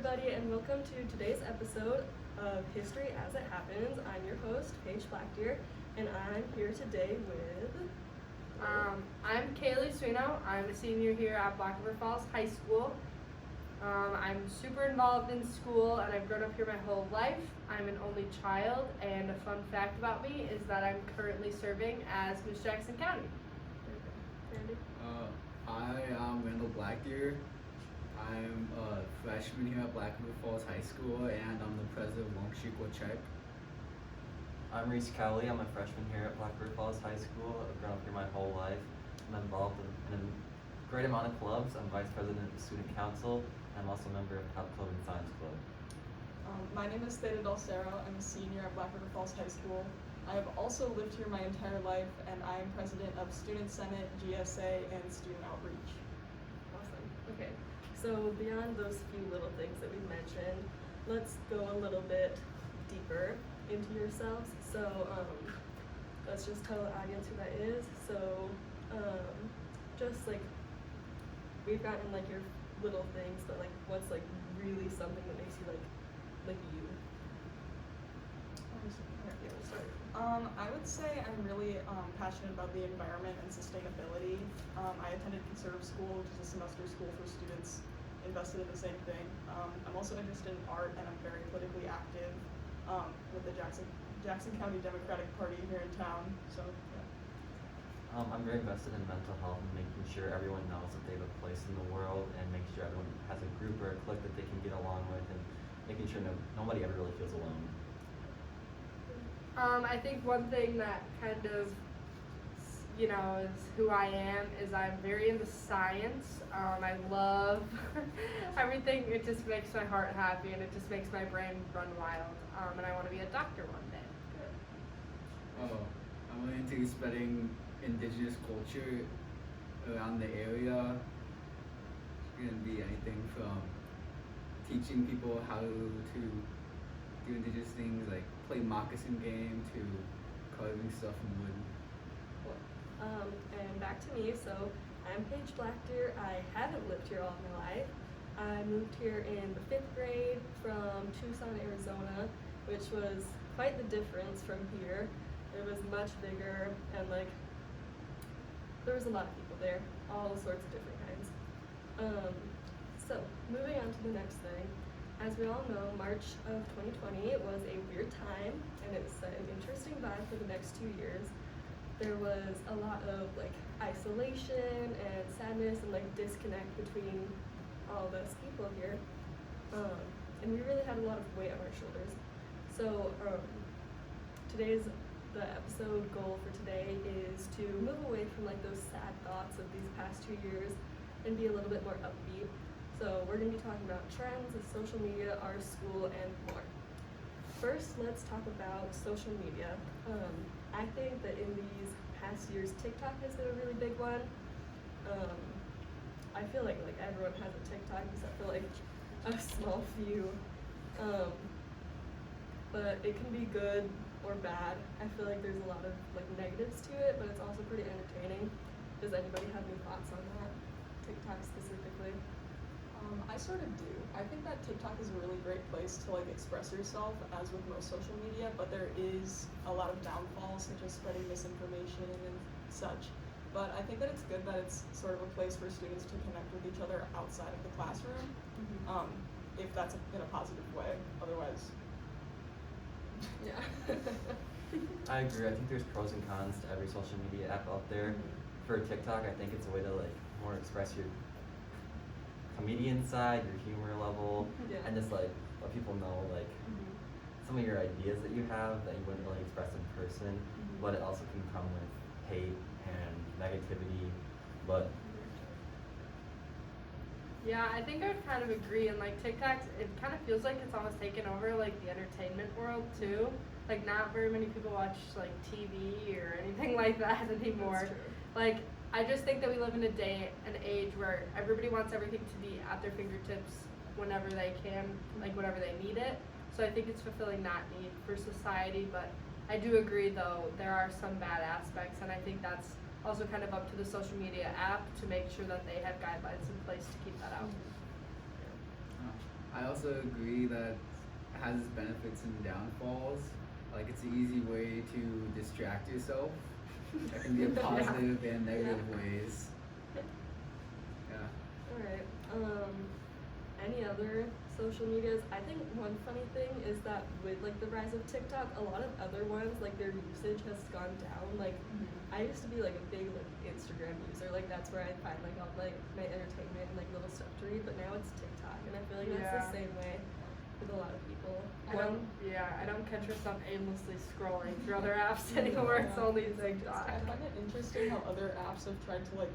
everybody, and welcome to today's episode of History as It Happens. I'm your host, Kaylee Blackdeer, and I'm here today with... I'm Kaylee Sweno. I'm a senior here at Black River Falls High School. I'm super involved in school, and I've grown up here my whole life. I'm an only child, and a fun fact about me is that I'm currently serving as Miss Jackson County. Randy? I am Randall Blackdeer. I'm a freshman here at Black River Falls High School, and I'm the president of Longshikwa Czech. I'm Reese Cowley. I'm a freshman here at Black River Falls High School. I've grown up here my whole life. I'm involved in a great amount of clubs. I'm vice president of the student council. I'm also a member of Pop Club and Science Club. My name is Theta Dal Cerro. I'm a senior at Black River Falls High School. I have also lived here my entire life, and I am president of Student Senate, GSA, and Student Outreach. Awesome. Okay, so beyond those few little things that we mentioned, let's go a little bit deeper into yourselves. So let's just tell the audience who that is. So just like, we've gotten like your little things, but like what's like really something that makes you like you? I would say I'm really passionate about the environment and sustainability. I attended conservative school, which is a semester school for students invested in the same thing. I'm also interested in art, and I'm very politically active with the Jackson County Democratic Party here in town. So yeah. I'm very invested in mental health and making sure everyone knows that they have a place in the world, and making sure everyone has a group or a clique that they can get along with, and making sure nobody ever really feels alone. I think one thing that kind of, is who I am is I'm very into science. I love everything. It just makes my heart happy, and it just makes my brain run wild. And I want to be a doctor one day. I'm really into spreading indigenous culture around the area. It's going to be anything from teaching people how to do indigenous things like play moccasin game to carving stuff in wood. Cool. And back to me. So I'm Paige Blackdeer. I haven't lived here all my life. I moved here in the 5th grade from Tucson, Arizona, which was quite the difference from here. It was much bigger, and like there was a lot of people there, all sorts of different kinds. So moving on to the next thing. As we all know, March of 2020 was a weird time, and it set an interesting vibe for the next 2 years. There was a lot of like isolation and sadness and like disconnect between all of us people here, and we really had a lot of weight on our shoulders. So the episode goal for today is to move away from like those sad thoughts of these past 2 years and be a little bit more upbeat. So we're going to be talking about trends of social media, our school, and more. First, let's talk about social media. I think that in these past years, TikTok has been a really big one. I feel like everyone has a TikTok except for like a small few. But it can be good or bad. I feel like there's a lot of like negatives to it, but it's also pretty entertaining. Does anybody have any thoughts on that? TikTok specifically? I sort of do. I think that TikTok is a really great place to like express yourself, as with most social media, but there is a lot of downfalls, such as spreading misinformation and such. But I think that it's good that it's sort of a place for students to connect with each other outside of the classroom, if that's in a positive way. Otherwise, Yeah. I agree. I think there's pros and cons to every social media app out there. For TikTok, I think it's a way to like more express your comedian side, your humor level, and just like let people know like some of your ideas that you have that you wouldn't really express in person. But it also can come with hate and negativity. But Yeah, I think I would kind of agree. And like TikTok, it kind of feels like it's almost taken over like the entertainment world too. Like not very many people watch like TV or anything like that anymore. That's true. Like I just think that we live in a day and age where everybody wants everything to be at their fingertips whenever they can, like whenever they need it. So I think it's fulfilling that need for society. But I do agree though, there are some bad aspects, and I think that's also kind of up to the social media app to make sure that they have guidelines in place to keep that out. I I also agree that it has its benefits and downfalls. Like it's an easy way to distract yourself. That can be a positive and negative ways. Yeah. Alright. Any other social medias? I think one funny thing is that with like the rise of TikTok, a lot of other ones, like their usage has gone down. Like I used to be like a big like Instagram user. Like that's where I find like all like my entertainment and like little stuff to read. But now it's TikTok, and I feel like that's the same way with a lot of people. I don't catch myself aimlessly scrolling through other apps anymore. It's only TikTok. I find it interesting how other apps have tried to like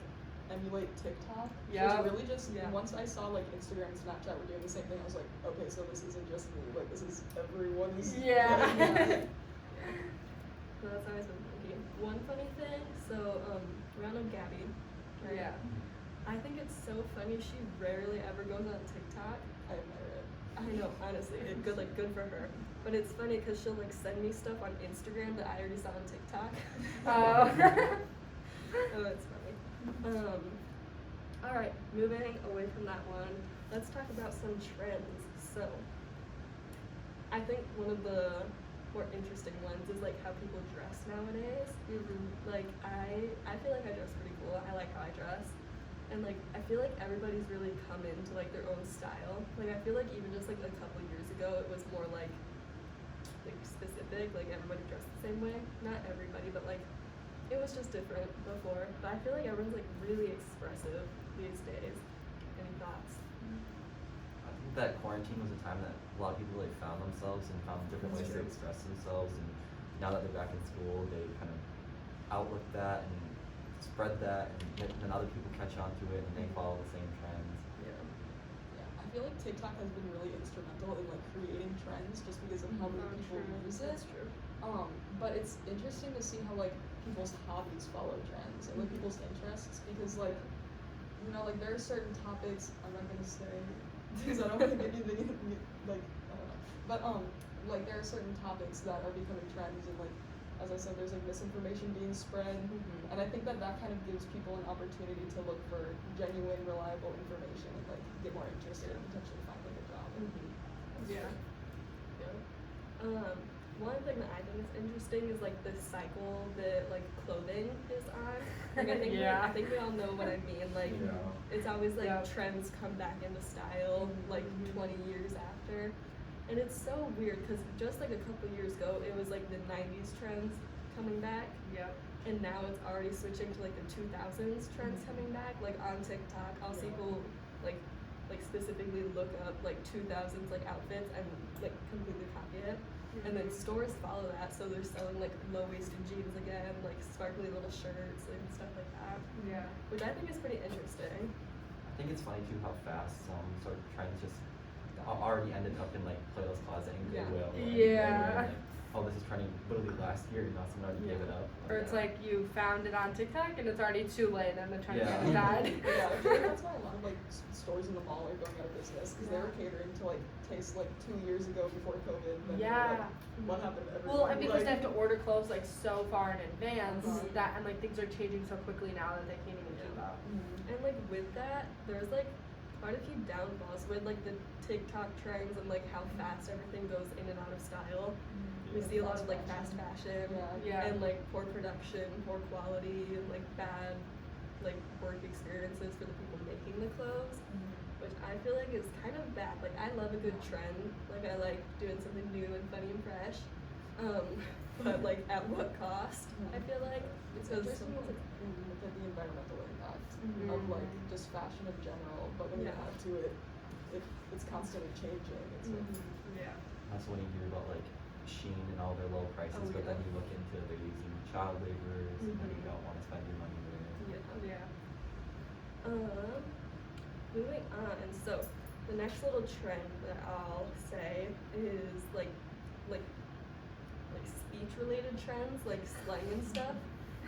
emulate TikTok. Yeah. Which really just once I saw like Instagram and Snapchat were doing the same thing, I was like, okay, so this isn't just me. Like this is everyone's. Yeah. So that's always been funny. One funny thing. So Randall Gabby. Right? Yeah. I think it's so funny. She rarely ever goes on TikTok. I admire it. I know, honestly, it's good, like good for her. But it's funny because she'll like send me stuff on Instagram that I already saw on TikTok. Oh. Oh, it's funny. All right, moving away from that one, let's talk about some trends. So, I think one of the more interesting ones is like how people dress nowadays. Like I feel like I dress pretty cool. I like how I dress. And like I feel like everybody's really come into like their own style. Like I feel like even just like a couple years ago it was more like specific, like everybody dressed the same way. Not everybody, but like it was just different before. But I feel like everyone's like really expressive these days. Any thoughts? I think that quarantine was a time that a lot of people like found themselves and found different ways to express themselves, and now that they're back in school, they kind of outlook that and spread that, and then other people catch on to it and they follow the same trends. Yeah, I feel like TikTok has been really instrumental in like creating trends just because of how many people use it. That's true. But it's interesting to see how like people's hobbies follow trends and like people's interests, because like like there are certain topics I'm not gonna say because I don't want to give you the like I don't know, but like there are certain topics that are becoming trends, and like as I said, there's like misinformation being spread, and I think that kind of gives people an opportunity to look for genuine, reliable information and like get more interested and potentially find like a job. Yeah. One thing that I think is interesting is like the cycle that like clothing is on. Like I think I think we all know what I mean. Like it's always like trends come back into style like 20 years after. And it's so weird because just like a couple years ago, it was like the 90s trends coming back. Yep. And now it's already switching to like the 2000s trends coming back. Like on TikTok, I'll see people like specifically look up like 2000s like outfits and like completely copy it. And then stores follow that, so they're selling like low-waisted jeans again, like sparkly little shirts and stuff like that. Yeah. Which I think is pretty interesting. I think it's funny too how fast some sort of trends just already ended up in like Plato's Closet and Goodwill. Yeah. Like, oh, this is trending literally last year, someone already gave it up. Or it's like you found it on TikTok and it's already too late and the trend has died. Yeah, I feel like that's why a lot of like stores in the mall are going out of business, because they were catering to like tastes like 2 years ago before COVID. And then what happened to everyone? Well, and because they have to order clothes like so far in advance, that and like things are changing so quickly now that they can't even keep up. And like with that, there's like quite a few downfalls with like the TikTok trends and like how fast everything goes in and out of style. We see a lot of like fast fashion and like poor production, poor quality, and like bad like work experiences for the people making the clothes, which I feel like is kind of bad. Like I love a good trend, like I like doing something new and funny and fresh, but like at what cost? I feel like It's interesting to look at the environmental impact of like just fashion in general, but when you add to it, it's constantly changing. It's That's when you hear about like Shein and all their low prices, but then you look into they're using child laborers and then you don't want to spend your money there. Moving on, so the next little trend that I'll say is like speech related trends, like slang and stuff.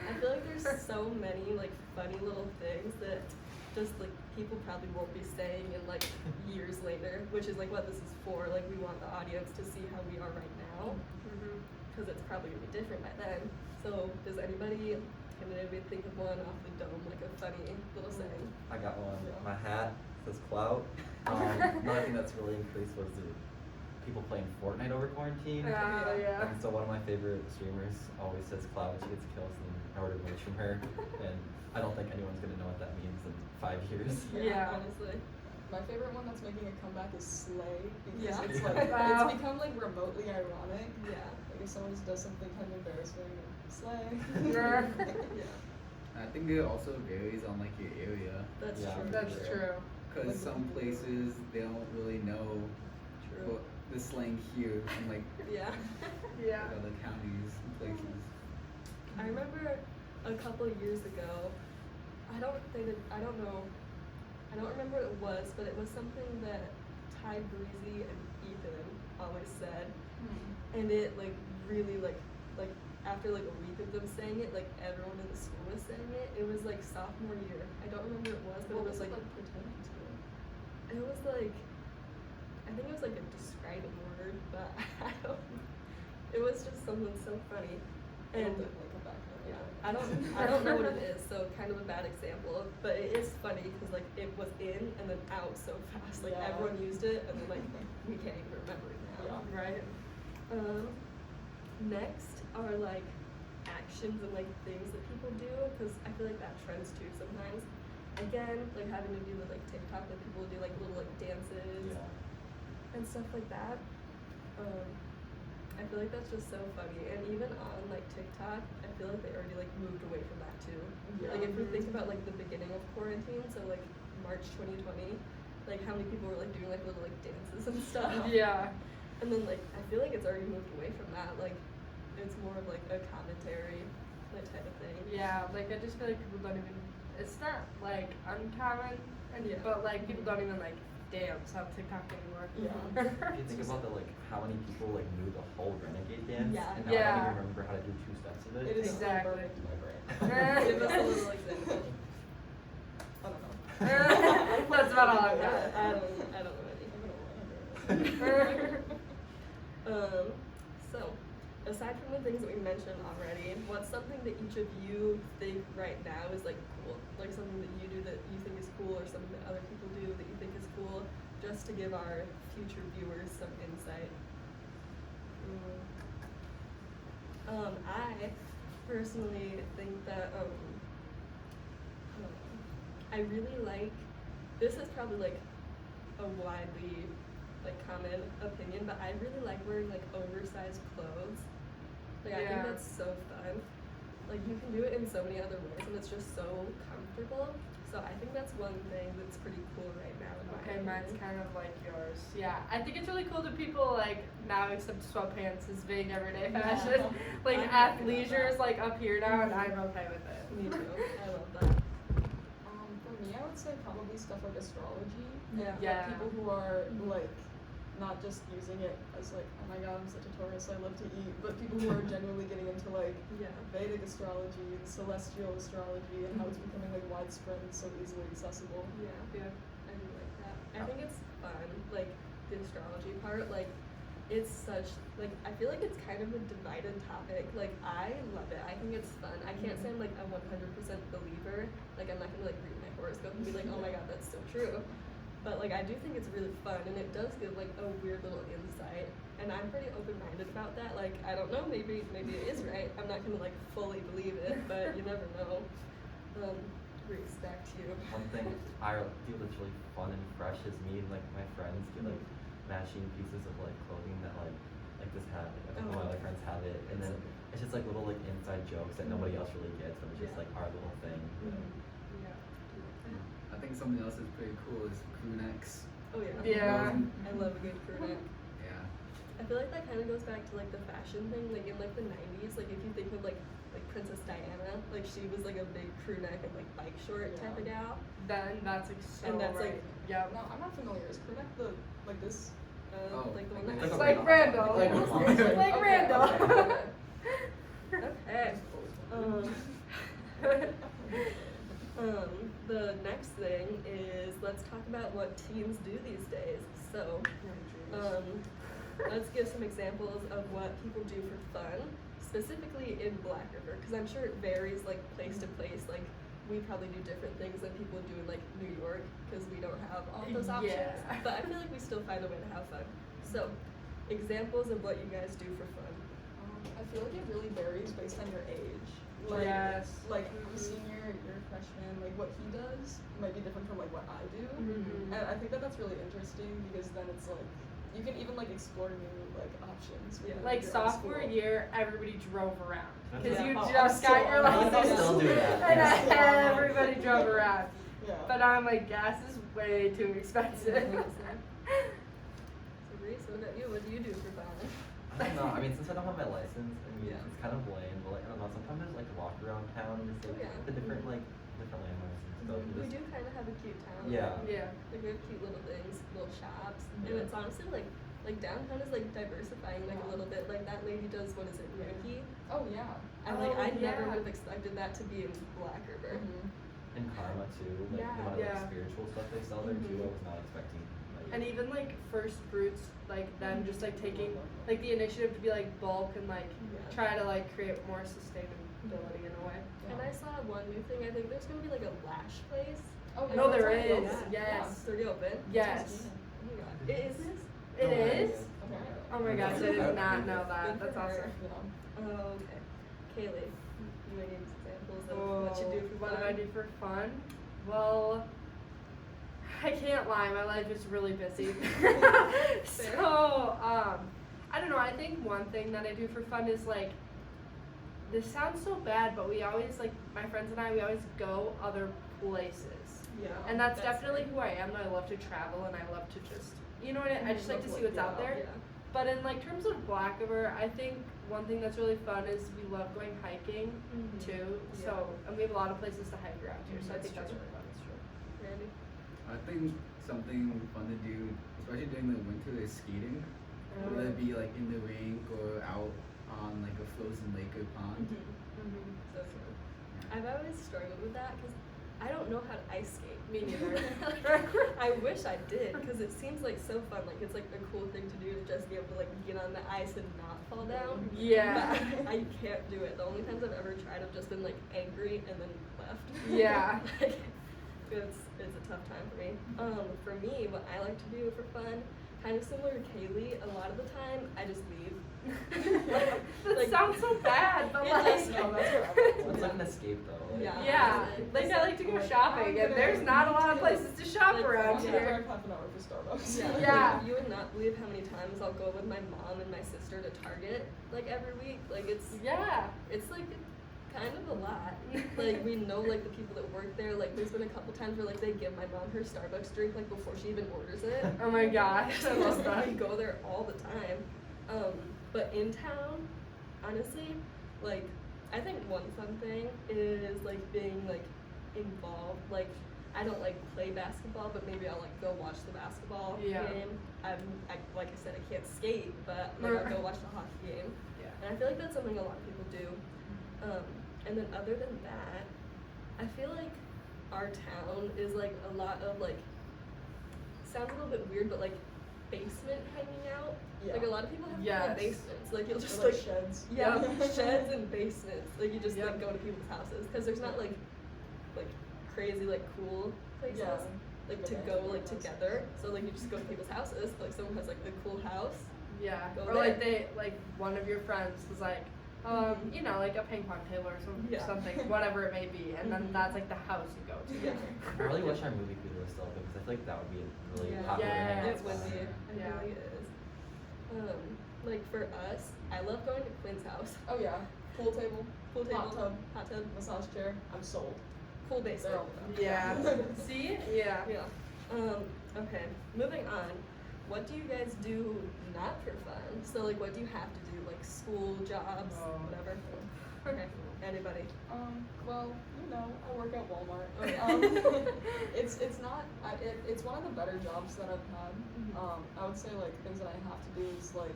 I feel like there's so many like funny little things that just like people probably won't be saying in like years later, which is like what this is for. Like we want the audience to see how we are right now, because it's probably gonna be different by then. So does anybody think of one off the dome, like a funny little saying? I got one. My hat says clout. Not thing that's really increased was the people playing Fortnite over quarantine. Yeah. And so one of my favorite streamers always says Cloud when she gets kills and ordered merch from her. And I don't think anyone's gonna know what that means in 5 years. Yeah. honestly. My favorite one that's making a comeback is Slay, because Yeah. it's like Wow. it's become like remotely ironic. Yeah. Like if someone just does something kind of embarrassing, Slay. Yeah. Yeah. I think it also varies on like your area. That's Yeah. true. That's true. Because some places they don't really know True. what the slang here in like Yeah. Yeah. other counties and places. I remember a couple of years ago, I don't remember what it was, but it was something that Ty Breezy and Ethan always said. And it like really like after like a week of them saying it, like everyone in the school was saying it. It was like sophomore year. I don't remember what it was, but What it was like pretending to? it was like I think it was like a describing word, but I don't. It was just something so funny, and It'll definitely come back another yeah, day. I don't know what it is, so kind of a bad example, but it is funny because like it was in and then out so fast, like Yeah. everyone used it and then like we can't even remember it now, Yeah. right? Next are like actions and like things that people do, because I feel like that trends too sometimes. Again, like having to do with like TikTok, like people do like little like dances and stuff like that. I feel like that's just so funny, and even on like TikTok, I feel like they already like moved away from that too. Yeah. Like if we think about like the beginning of quarantine, so like March 2020, like how many people were like doing like little like dances and stuff. Yeah. And then like I feel like it's already moved away from that. Like it's more of like a commentary, like type of thing. Yeah, like I just feel like people don't even. It's not like uncommon, Yeah. but like people don't even like dance on TikTok anymore. Yeah. If you think about the like how many people like knew the whole renegade dance Yeah. and now Yeah. I don't even remember how to do 2 steps of It it. is Exactly. burned into my brain. Give us a little example. I don't know. That's about all I've got. I don't know any. I'm gonna So, aside from the things that we mentioned already, what's something that each of you think right now is like cool? Like something that you do that you think is cool, or something that other people do that you think is cool, just to give our future viewers some insight. I personally think that I really like, this is probably like a widely like common opinion, but I really like wearing like oversized clothes. Like I think Yeah. that's so fun. Like you can do it in so many other ways, and it's just so comfortable. So I think that's one thing that's pretty cool right now. In my Okay, opinion. mine's kind of like yours. Yeah, I think it's really cool that people like now accept sweatpants as being everyday Yeah. fashion. Like I'm happy about athleisure is that. like up here now, and I'm okay with it. Me too. I love that. For me, I would say probably stuff like astrology. Yeah. And Yeah. people who are like not just using it as like, oh my god, I'm such a Taurus, I love to eat, but people who are genuinely getting into like Yeah. Vedic astrology and celestial astrology and how it's becoming like widespread and so easily accessible. Yeah. Yeah. I do like that. I think it's fun, like the astrology part. Like, it's such like I feel like it's kind of a divided topic. Like I love it. I think it's fun. I can't say I'm like a 100% believer. Like I'm not gonna like read my horoscope and be like, oh my god, that's so true. But like I do think it's really fun, and it does give like a weird little insight. And I'm pretty open-minded about that. Like I don't know, maybe it is right. I'm not gonna like fully believe it, but you never know. Reese, back to you. One thing I feel that's really fun and fresh is me and like my friends get like matching pieces of like clothing that like this hat, like Oh. my other friends have it, and then it's just like little like inside jokes that nobody else really gets, but it's just Yeah. like our little thing. Yeah. I think something else is pretty cool is crew necks. Oh yeah. Yeah. I love a good crew neck. Yeah. I feel like that kind of goes back to like the fashion thing, like in like the 90s. Like if you think of like Princess Diana, like she was like a big crew neck and like bike short type of gal. Then that's like so And that's, right. like- Yep. No, I'm not familiar. Is crew neck the like this? Oh, Like the one like that It's a like Randall. Like It's like Okay, Randall. okay. Okay. The next thing is let's talk about what teens do these days. So, let's give some examples of what people do for fun, specifically in Black River, because I'm sure it varies like place to place. Like we probably do different things than people do in like New York because we don't have all of those options. Yeah. But I feel like we still find a way to have fun. So, examples of what you guys do for fun. I feel like it really varies based on your age. Yes. Like I'm a senior, you're a freshman. Like what he does might be different from like what I do, Mhm. and I think that that's really interesting because then it's like you can even like explore new like options. within Like your sophomore school. year, everybody drove around because Yeah. you Oh, just I'm got your still- I'm license. still do that. And Yeah. everybody drove around. Yeah. But I'm like, gas is way too expensive. So Reese, what about you? What do you do for fun? I don't know. I mean, since I don't have my license, I mean, Yeah. it's kind of lame, but like, I don't know. Sometimes I just like to walk around town and just like Yeah. the different different landmarks and stuff. and We just- do kind of have a cute town. Yeah. Yeah. Like we have cute little things, little shops, and Yeah. it's honestly like downtown is like diversifying like a little bit. Like that lady does what is it, Yankee? Oh yeah. And like Oh, I never yeah. would have expected that to be in Black River. Mhm. And Karma too, like Yeah. the amount of Yeah. like, spiritual stuff they sell there too. Mhm. I was not expecting. Like, And even like first fruits, like them just like taking like the initiative to be like bulk and like Yeah. try to like create more sustainability in a way. And I saw one new thing. I think there's gonna be like a lash place. Oh yeah. No, there that's right. is. Yeah. Yes. It's already open. Yes. Oh my god. It is this? It No way. is? Okay. Oh my gosh, I did not know that. Good That's for her. awesome. Yeah. Oh, okay. Kaylee, you any examples of Oh, what you do for what fun? do I do for fun? Well, I can't lie, my life is really busy. So, I don't know, I think one thing that I do for fun is like, this sounds so bad, but we always, like, my friends and I, we always go other places. Yeah. And that's definitely who I am. I love to travel and I love to just, you know what I just like to see what's out there. Yeah. But in like terms of Black River, I think one thing that's really fun is we love going hiking Mhm. too. Yeah. So and we have a lot of places to hike around here. So I That's think that's true. really fun. It's true. Randy? I think something fun to do, especially during the winter, is skating. Whether it be like in the rink or out on like a frozen lake or pond. Mm-hmm. So true. I've always struggled with that because I don't know how to ice skate. Me neither. I wish I did because it seems like so fun. Like it's like a cool thing to do to just be able to like get on the ice and not fall down. Yeah. But I can't do it. The only times I've ever tried, I've just been like angry and then left. Yeah. Like, it's a tough time for me. For me, what I like to do for fun, kind of similar to Kaylee, a lot of the time I just leave. That sounds so bad, but it like just- No, that's what I it's would like do. an escape though. Like, Yeah. yeah, It's like I like to go like, shopping, I'm and there's gonna not a lot of do places to shop like, around I'm gonna here. drive half an hour for Starbucks. Yeah. Yeah. You would not believe how many times I'll go with my mom and my sister to Target like every week. Like it's Yeah. like kind of a lot. Like we know like the people that work there. Like there's been a couple times where like they give my mom her Starbucks drink like before she even orders it. Oh my gosh, I So love just, that. we go there all the time. But in town, honestly, like I think one fun thing is like being like involved. Like I don't like play basketball, but maybe I'll like go watch the basketball Yeah. game. Like I said, I can't skate, but like I'll go watch the hockey game. Yeah. And I feel like that's something a lot of people do. And then other than that, I feel like our town is like a lot of like, sounds a little bit weird, but like basement hanging out. Yeah. Like a lot of people have Yes. basements. Like you'll just Or, like, sheds. yeah, sheds and basements. Like you just Yep. like go to people's houses because there's not like crazy like cool places. Yeah. Like Like to a go mansion like house. together. So like you just go to people's houses. Like someone has like a cool house. Yeah. Go Or like there. one of your friends was like, you know, like a ping pong table or Yeah. something, whatever it may be, and then Mhm. that's like the house you go to. Yeah. I really wish our movie theater was still open because I feel like that would be a really Yeah. popular Yeah. hangout It would spot. be. It Yeah. really is. Like for us, I love going to Quinn's house. Oh yeah. Pool table, Pool table, hot tub, massage chair. I'm sold. cool basement. They're all about. Yeah. See? Yeah. Yeah. Okay. Moving on. What do you guys do not for fun? So like, what do you have to do? Like school, jobs, Oh. whatever. Okay. Anybody? Well, you know, I work at Walmart. Okay. It's not. It's one of the better jobs that I've had. Mhm. I would say like things that I have to do is like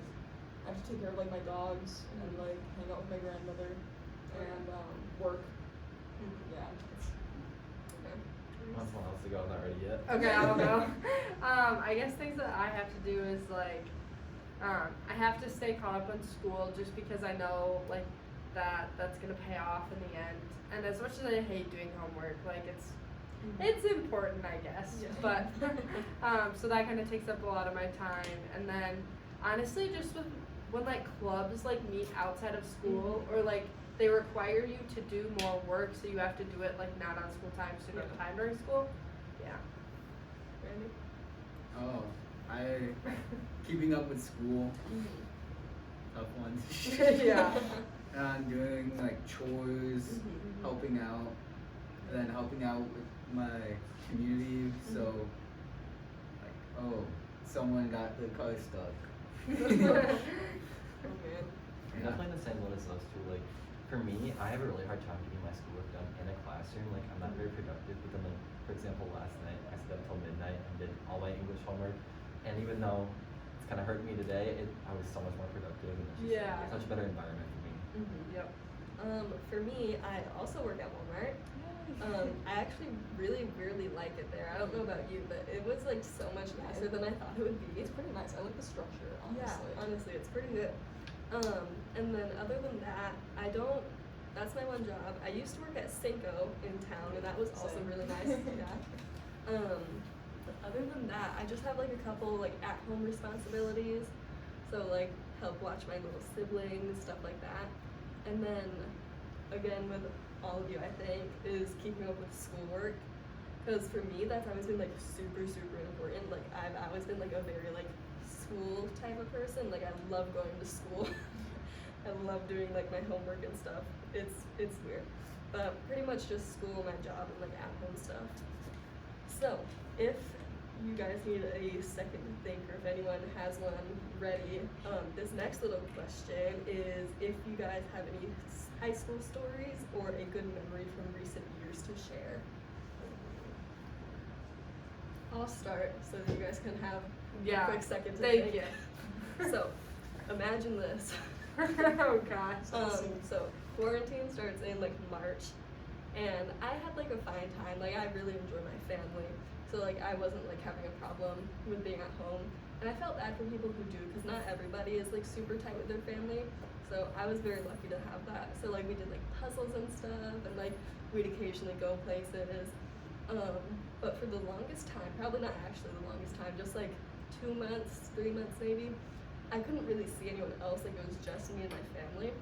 I have to take care of like my dogs and like hang out with my grandmother and work. Yeah. Okay. I want someone else to go. I'm not ready yet. Okay, I'll go. I guess things that I have to do is like, I have to stay caught up on school just because I know like that that's gonna pay off in the end. And as much as I hate doing homework, like it's important, I guess. Yeah. But so that kind of takes up a lot of my time. And then honestly, just when like clubs like meet outside of school, or like they require you to do more work, so you have to do it like not on school time, so you don't have time during school. Yeah. Randy? Oh, keeping up with school, tough one. Yeah. And doing like chores, helping out, and then helping out with my community. So, like, oh, someone got the car stuck. Oh man. I'm definitely in the same boat as those two. Like, for me, I have a really hard time getting my schoolwork done in a classroom. Like, I'm not very productive. But then, like, for example, last night I stayed up till midnight and did all my English homework. And even though it's kind of hurting me today, I was so much more productive, and it's just Yeah. such a better environment for me. Yep. For me, I also work at Walmart. I actually really like it there. I don't know about you, but it was like so much nicer than I thought it would be. It's pretty nice. I like the structure, honestly. Yeah, honestly, it's pretty good. And then other than that, that's my one job. I used to work at Cinco in town, and that was also Same. really nice. Yeah. But other than that, I just have like a couple like at-home responsibilities. So like help watch my little siblings, stuff like that. And then again with all of you, I think, is keeping up with schoolwork. Because for me, that's always been like super important. Like I've always been like a very like school type of person. Like I love going to school. I love doing like my homework and stuff. It's weird, but pretty much just school, my job, and like at-home stuff. So if you guys need a second to think, or if anyone has one ready, this next little question is if you guys have any high school stories or a good memory from recent years to share. I'll start so that you guys can have Yeah. a quick second to Thank think. you. So, imagine this. Oh gosh. So quarantine starts in like March, and I had like a fine time. Like I really enjoy my family, so like I wasn't like having a problem with being at home. And I felt bad for people who do, because not everybody is like super tight with their family. So I was very lucky to have that. So like we did like puzzles and stuff, and like we'd occasionally go places. But for the longest time, probably not actually the longest time, just like 2 months, 3 months maybe, I couldn't really see anyone else. Like it was just me and my family.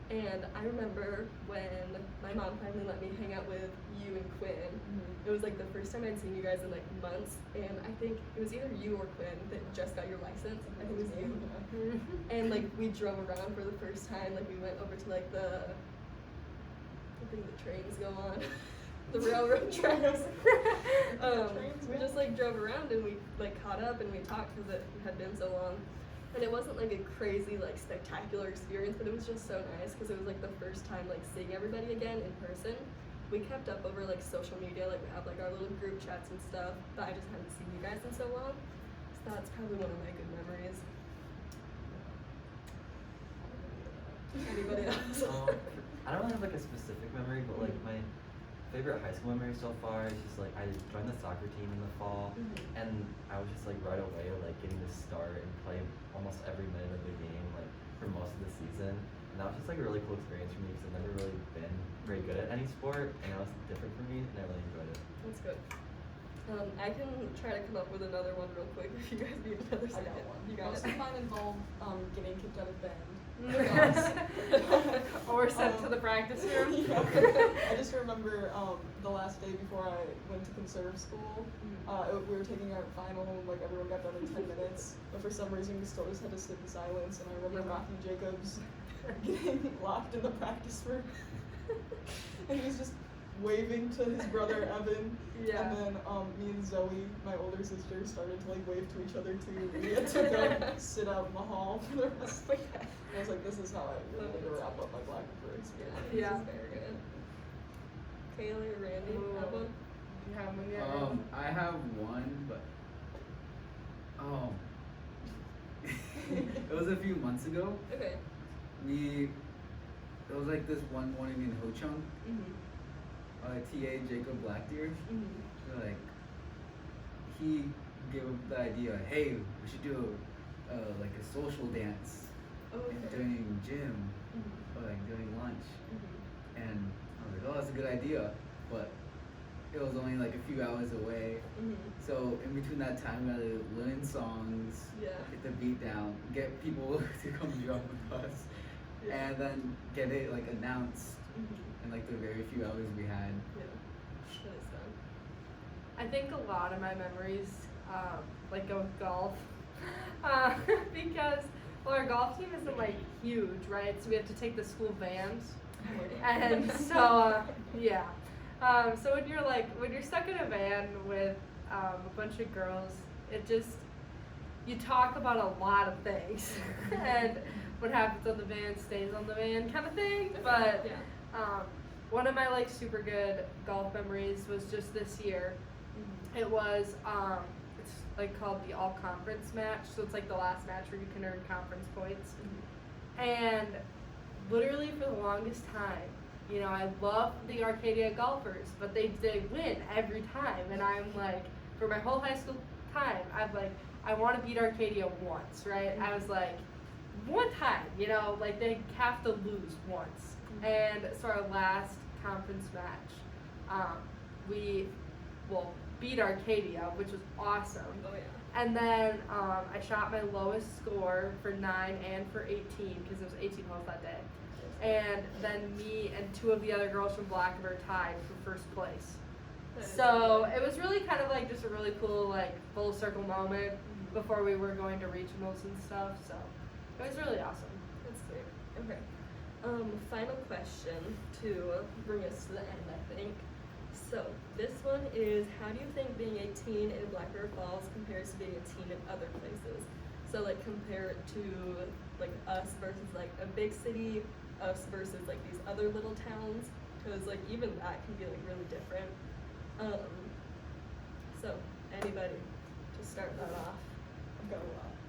And I remember when my mom finally let me hang out with you and Quinn. It was like the first time I'd seen you guys in like months, and I think it was either you or Quinn that just got your license. I think it was you. And like we drove around for the first time. Like we went over to like the trains go on. The railroad tracks. We just like drove around and we like caught up and we talked because it had been so long. And it wasn't like a crazy like spectacular experience, but it was just so nice because it was like the first time like seeing everybody again in person. We kept up over like social media, like we have like our little group chats and stuff, but I just hadn't seen you guys in so long. So that's probably one of my good memories. Anybody else? I don't really have like a specific memory, but like my favorite high school memory so far is just like I joined the soccer team in the fall, and I was just like right away like getting to start and play almost every minute of the game like for most of the season, and that was just like a really cool experience for me because I've never really been very good at any sport, and it was different for me, and I really enjoyed it. That's good. I can try to come up with another one real quick if you guys need another I second. got one. You got Most it. of mine involve getting kicked out of band. Or sent to the practice room. Yeah. I just remember the last day before I went to conserve school, we were taking our final, like everyone got done in 10 minutes, but for some reason we still just had to sit in silence, and I remember Matthew Jacobs getting locked in the practice room, and he was just waving to his brother Evan, Yeah. and then me and Zoe, my older sister, started to like wave to each other too. We had to go sit out in the hall for the rest of the day. I was like, this is how I really need to wrap up my Blackdeer experience. Yeah. This is very good. Kaylee or Randy, have one? Do you have one yet? I have one, but it was a few months ago. Okay. It was like this one morning in Ho-Chung. TA Jacob Blackdeer, like he gave up the idea, hey, we should do like a social dance, Okay. and during gym Mhm. or like during lunch. Mhm. And I was like, oh, that's a good idea, but it was only like a few hours away. Mhm. So in between that time, we had to learn songs, Yeah. get the beat down, get people to come drum with us, Yeah. and then get it like announced Mhm. in like the very few hours we had. Yeah. That is fun. I think a lot of my memories, like go with golf, because well, our golf team isn't like huge, right? So we have to take the school vans, and so yeah. So when you're stuck in a van with a bunch of girls, it just you talk about a lot of things, and what happens on the van stays on the van, kind of thing. But Yeah. one of my like super good golf memories was just this year. Mhm. It was it's like called the all conference match, so it's like the last match where you can earn conference points. Mhm. And literally for the longest time, you know, I love the Arcadia golfers, but they win every time, and I'm like, for my whole high school time, I'm like, I want to beat Arcadia once, right? I was like, one time, you know, like they have to lose once. Mhm. And so our last conference match, we beat Arcadia, which was awesome. Oh yeah. And then I shot my lowest score for 9 and for 18 because it was 18 holes that day. And then me and two of the other girls from Blackdeer tied for first place. That is So good. it was really kind of like just a really cool like full circle moment Mhm. before we were going to regionals and stuff. So it was really awesome. That's sweet. Okay. Final question to bring us to the end, I think. So this one is, how do you think being a teen in Black River Falls compares to being a teen in other places? So like compare it to like us versus like a big city, us versus like these other little towns, because like even that can be like really different. So anybody to start that off? Go.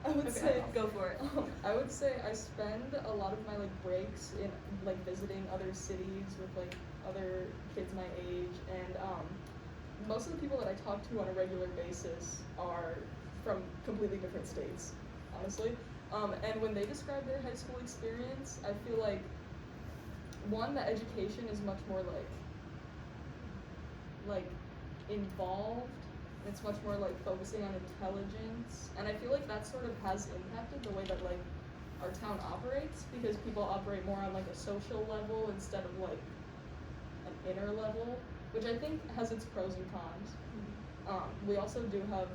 I would Okay, say go for it. I would say I spend a lot of my like breaks in like visiting other cities with like other kids my age, and most of the people that I talk to on a regular basis are from completely different states, honestly. And when they describe their high school experience, I feel like one, the education is much more like involved. It's much more like focusing on intelligence, and I feel like that sort of has impacted the way that like our town operates, because people operate more on like a social level instead of like an inner level, which I think has its pros and cons. We also do have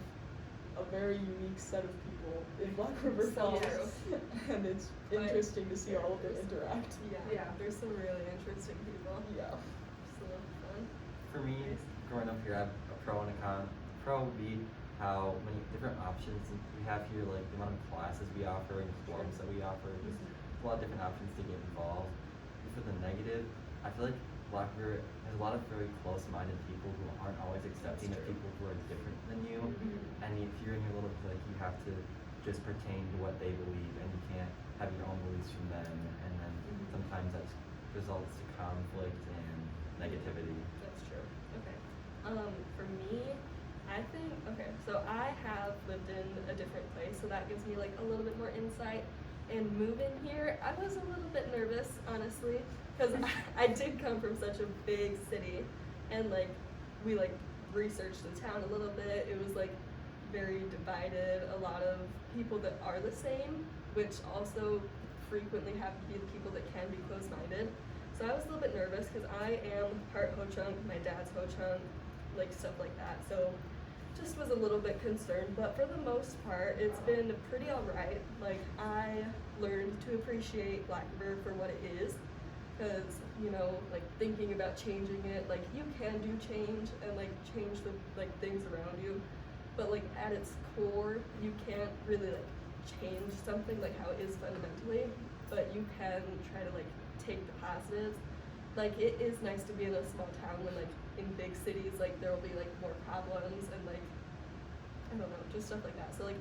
a very unique set of people in Black River So Falls, true. and it's interesting to see all of them interact. Yeah. There's some really interesting people. Yeah. So fun. For me, growing up here, I have a pro and a con. Pro would be how many different options we have here, like the amount of classes we offer and clubs that we offer. Just a lot of different options to get involved. And for the negative, I feel like Blackdeer has a lot of very close-minded people who aren't always accepting of That's true. people who are different than you. Mhm. And if you're in your little clique, you have to just pertain to what they believe, and you can't have your own beliefs from them. And then Mhm. sometimes that results to conflict and negativity. That's true. Okay. For me, I think, okay, so I have lived in a different place, so that gives me like a little bit more insight. And moving here, I was a little bit nervous, honestly, because I did come from such a big city, and like we like researched the town a little bit. It was like very divided, a lot of people that are the same, which also frequently have to be the people that can be close-minded. So I was a little bit nervous because I am part Ho-Chunk, my dad's Ho-Chunk, like stuff like that. So just was a little bit concerned, but for the most part, it's been pretty alright. Like I learned to appreciate Black River for what it is, because you know, like thinking about changing it, like you can do change and like change the like things around you, but like at its core, you can't really like change something like how it is fundamentally, but you can try to like take the positives. Like it is nice to be in a small town when like in big cities like there will be like more problems and like I don't know, just stuff like that. So like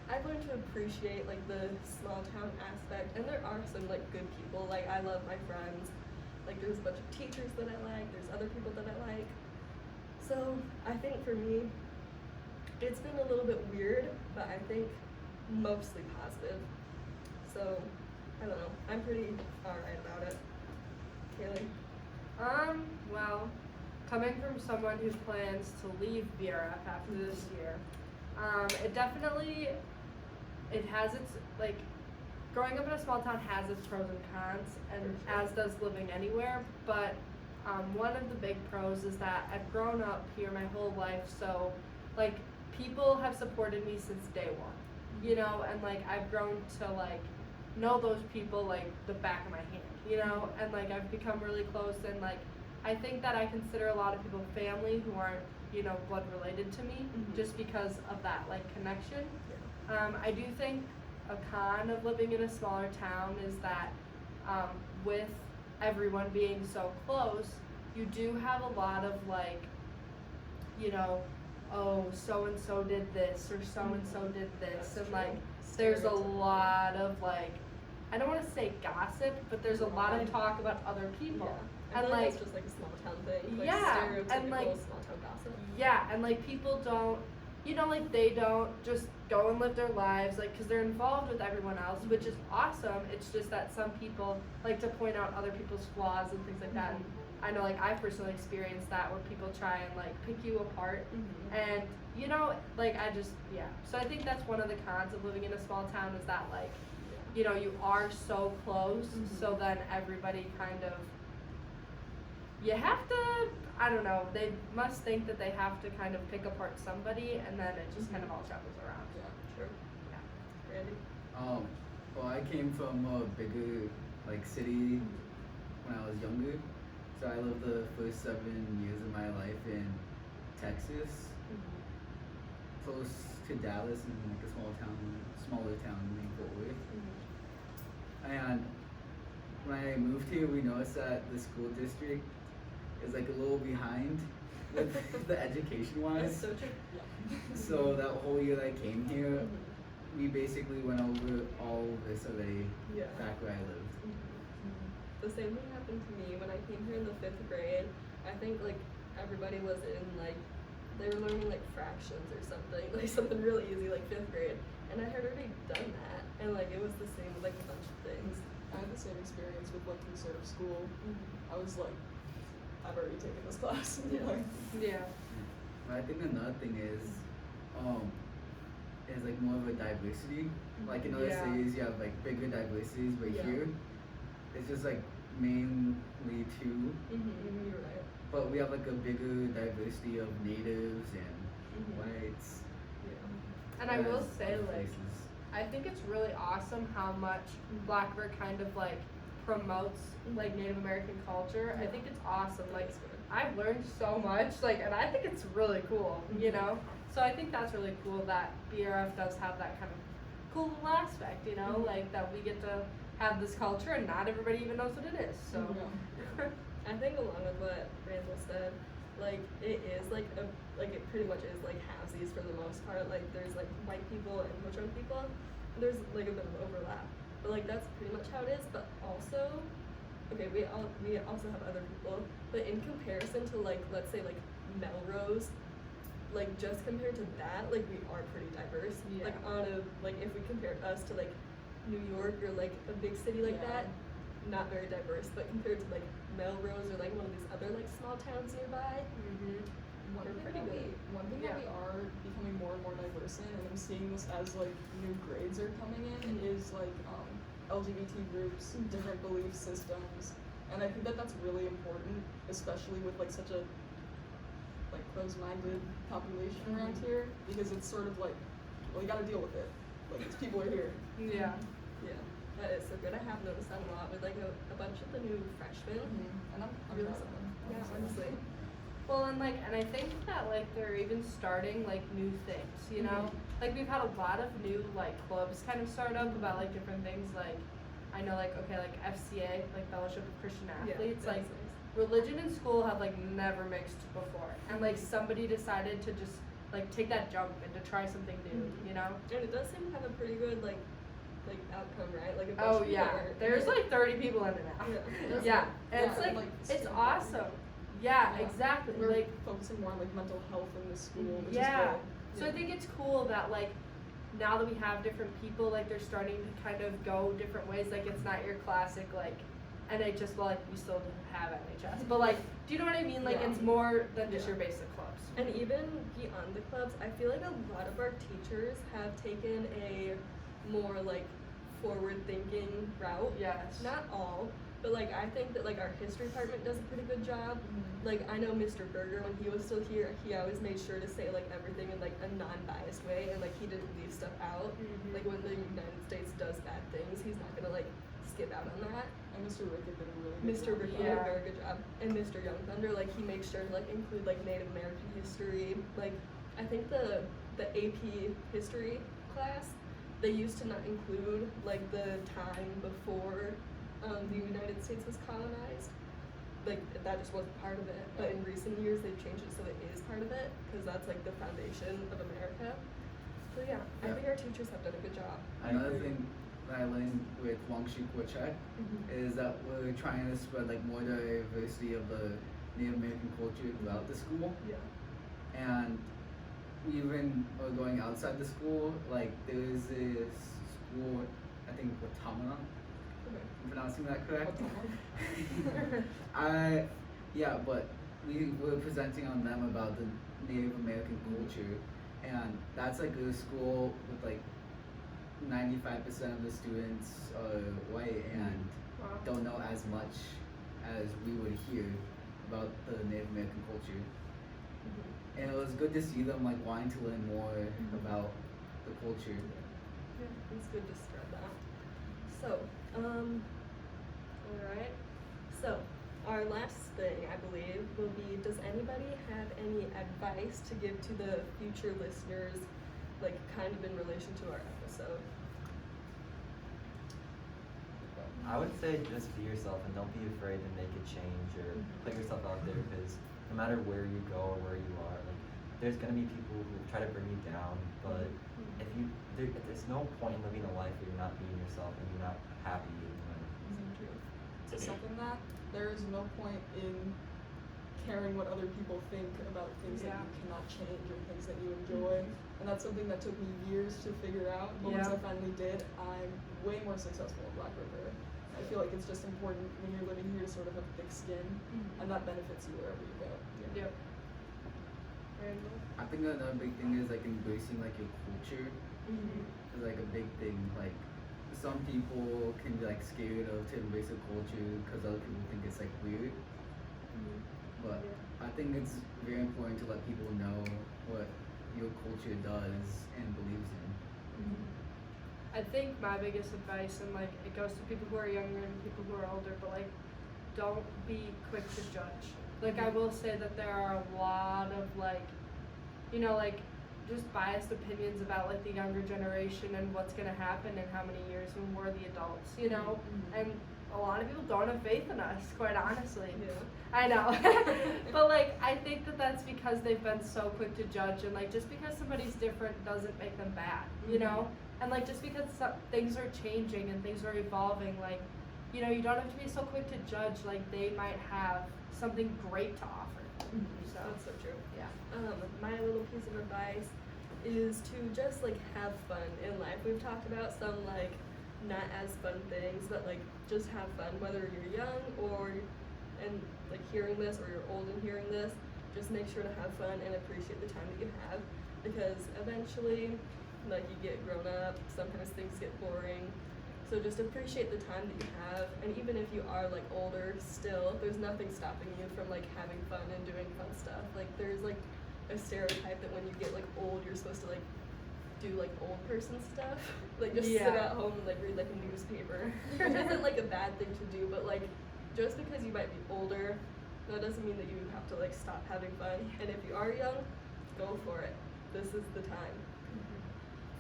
I've learned to appreciate like the small town aspect, and there are some like good people. Like I love my friends. Like there's a bunch of teachers that I like, there's other people that I like. So I think for me it's been a little bit weird, but I think mostly positive. So I don't know. I'm pretty alright about it. Kaylee? Well, coming from someone who plans to leave BRF after this year, it definitely, it has its, like, growing up in a small town has its pros and cons, and For sure. as does living anywhere, but one of the big pros is that I've grown up here my whole life, so, like, people have supported me since day one, you know, and, like, I've grown to, like, know those people, like, the back of my hand, you know, and, like, I've become really close, and, like, I think that I consider a lot of people family who aren't, you know, blood related to me, just because of that, like, connection. I do think a con of living in a smaller town is that with everyone being so close, you do have a lot of, like, you know, oh, so-and-so did this, or so-and-so did this, That's and, true. like, there's a Stereotypical. lot of, like, I don't want to say gossip, but there's a lot of talk about other people. I And, feel like like, that's just like a small town thing. Like yeah, stereotypical and, like, small town gossip. yeah, and, like, people don't, you know, like, they don't just go and live their lives, like, because they're involved with everyone else, which is awesome. It's just that some people like to point out other people's flaws and things like that. And I know, like, I personally experienced that where people try and, like, pick you apart. And, you know, like, I just, yeah. So I think that's one of the cons of living in a small town is that, like, you know, you are so close, so then everybody kind of, you have to, I don't know, they must think that they have to kind of pick apart somebody, and then it just kind of all shuffles around. Yeah. True. Yeah. Randy? Well, I came from a bigger, like, city when I was younger. So I lived the first 7 years of my life in Texas, close to Dallas, in like a smaller town named Fort Worth. And when I moved here, we noticed that the school district is like a little behind with the education wise. That's so true. So that whole year that I came here, we basically went over all of this already Yeah. back where I lived. The same thing happened to me when I came here in the 5th grade. I think like everybody was in like, they were learning like fractions or something, like something really easy like 5th grade. And I had already done that, and like it was the same with like a bunch of things. I had the same experience with like conservative school. I was like, I've already taken this class. Yeah. Like, Yeah. But I think another thing is like more of a diversity. Like in other Yeah. cities, you have like bigger diversities, but Yeah. here it's just like mainly 2. You're right. But we have like a bigger diversity of natives and whites. Yeah. And I will as say, other like, places. I think it's really awesome how much Blackbird kind of, like, promotes, like, Native American culture. I think it's awesome. Like, That's good. I've learned so much, like, and I think it's really cool, you know? So I think that's really cool that BRF does have that kind of cool little aspect, you know? Like, that we get to have this culture and not everybody even knows what it is, so. I think along with what Randall said, like it is like it pretty much is like halvesies for the most part. Like there's like white people and Ho-Chunk people. There's like a bit of overlap, but like that's pretty much how it is. But also, okay, we also have other people, but in comparison to like let's say like Melrose, like just compared to that, like we are pretty diverse. Yeah. Like on a like if we compare us to like New York or like a big city like Yeah. that, not very diverse, but compared to like Melrose or like one of these other like small towns nearby, One They're thing, pretty that we, good. one thing Yeah. that we are becoming more and more diverse in, and I'm seeing this as like new grades are coming in, is like LGBT groups, different belief systems, and I think that that's really important, especially with like such a like closed-minded population around here, because it's sort of like, well, you got to deal with it. Like these people are here. Yeah. yeah, that is so good. I have noticed that a lot with like a bunch of the new freshmen. And I'm Really proud of them. Yeah, honestly. Well, and like, and I think that like they're even starting like new things, you know? Like we've had a lot of new like clubs kind of start up about like different things. Like I know like okay, like FCA, like Fellowship of Christian Athletes, that's like nice. religion and school have like never mixed before, and like somebody decided to just like take that jump and to try something new, you know? And it does seem to have a pretty good like outcome, right? Like a bunch Oh of people yeah, are- there's like 30 people in it now. Yeah. Yeah, and Yeah, it's like, like, it's student awesome. Yeah, Yeah. exactly. We're Like focusing more on like mental health in the school, which yeah. is good. So I think it's cool that like now that we have different people, like they're starting to kind of go different ways. Like it's not your classic like NHS, well, like we still have NHS, but like, do you know what I mean? Like Yeah. it's more than just Yeah. your basic clubs. And even beyond the clubs, I feel like a lot of our teachers have taken a more like forward-thinking route. Yes. Not all, but like I think that like our history department does a pretty good job. Like I know Mr. Berger, when he was still here, he always made sure to say like everything in like a non-biased way, and like he didn't leave stuff out. Mhm. Like when the United States does bad things, he's not gonna like skip out on that. And Mr. Rickett did a really good Mr. job. Rickey Yeah. did a very good job, and Mr. Young Thunder, like he makes sure to like include like Native American history. Like I think the AP history class, they used to not include like the time before the United States was colonized. Like that just wasn't part of it. But in recent years, they've changed it so it is part of it because that's like the foundation of America. So yeah, I Yeah. think our teachers have done a good job. Another thing that I learned with Wangshi Kuchak is that we're trying to spread like more diversity of the Native American culture throughout the school. Yeah. And even going outside the school, like there is this school, I think Watamana, Okay. I'm pronouncing that correct? Watamana. Yeah, but we were presenting on them about the Native American culture, and that's like a school with like 95% of the students are white and Wow. don't know as much as we would hear about the Native American culture. And it was good to see them like wanting to learn more about the culture. Yeah, it's good to spread that. So, alright. So, our last thing, I believe, will be, does anybody have any advice to give to the future listeners, like kind of in relation to our episode? I would say just be yourself and don't be afraid to make a change or put yourself out there, because no matter where you go or where you are, like there's gonna be people who try to bring you down, but if there's no point in living a life where you're not being yourself and you're not happy. To second that, there is no point in caring what other people think about things that you cannot change or things that you enjoy. And that's something that took me years to figure out. But once Yeah. I finally did, I'm way more successful in Black River. I feel like it's just important when you're living here to sort of have thick skin, and that benefits you wherever you go. Yep. Randall? I think another big thing is like embracing like your culture is like a big thing. Like some people can be like scared of to embrace a culture because other people think it's like weird. But I think it's very important to let people know what your culture does and believes in. I think my biggest advice, and like it goes to people who are younger and people who are older, but like don't be quick to judge. Like I will say that there are a lot of like, you know, like just biased opinions about like the younger generation and what's gonna happen in how many years when we're the adults, you know? And a lot of people don't have faith in us, quite honestly. Yeah. I know. But like I think that that's because they've been so quick to judge, and like just because somebody's different doesn't make them bad, you know? And like just because things are changing and things are evolving, like, you know, you don't have to be so quick to judge, like they might have something great to offer. So That's so true. yeah. My little piece of advice is to just like have fun in life. We've talked about some like not as fun things, but like just have fun, whether you're young or and like hearing this or you're old and hearing this. Just make sure to have fun and appreciate the time that you have, because eventually, like you get grown up, sometimes things get boring. So just appreciate the time that you have, and even if you are like older still, there's nothing stopping you from like having fun and doing fun stuff. Like there's like a stereotype that when you get like old, you're supposed to like do like old person stuff, like just sit Yeah. at home and like read like a newspaper. Which isn't like a bad thing to do, but like just because you might be older, that doesn't mean that you have to like stop having fun. And if you are young, go for it. This is the time.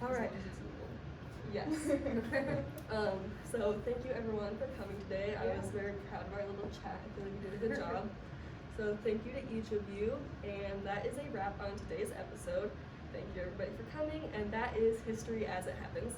All right. Yes. So thank you everyone for coming today. I was very proud of our little chat. I feel like you did a good job. So thank you to each of you, and that is a wrap on today's episode. Thank you everybody for coming, and that is History as It Happens.